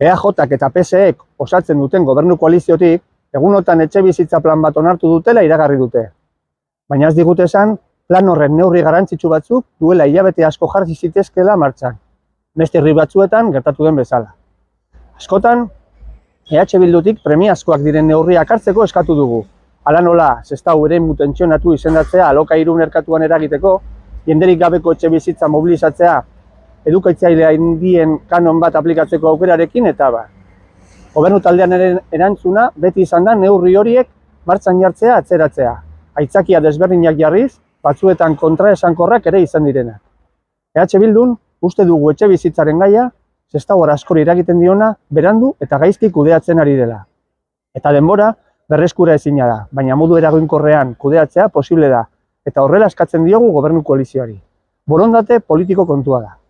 EAJak eta PSEek osatzen duten gobernu koaliziotik, egunotan etxebizitza plan bat onartu dutela iragarri dute. Baina ez digute esan, plan horren neurri garrantzitsu batzuk duela hilabete asko jarri zitezkeela martxan. Beste herri batzuetan gertatu den bezala. Askotan, EH Bildutik premiazkoak diren neurriak hartzeko eskatu dugu. Hala nola, Sestao eremu tentsionatu izendatzea alokairu merkatuan eragiteko, jenderik gabeko etxebizitza mobilizatzea, edukatzailea indien kanon bat aplikatzeko aukerarekin eta ba. Gobernu taldean erantzuna beti izan da neurri horiek martxan jartzea atzeratzea. Aitzakia desberdinak jarriz, batzuetan kontraesankorrak ere izan direnak. EH Bildun uste dugu etxebizitzaren gaia, Sestao askori eragiten diona, berandu eta gaizki kudeatzen ari dela. Eta denbora berreskura ezina da, baina modu eraginkorrean kudeatzea posible da, eta horrela eskatzen diogu gobernu koalizioari. Borondate politiko kontua da.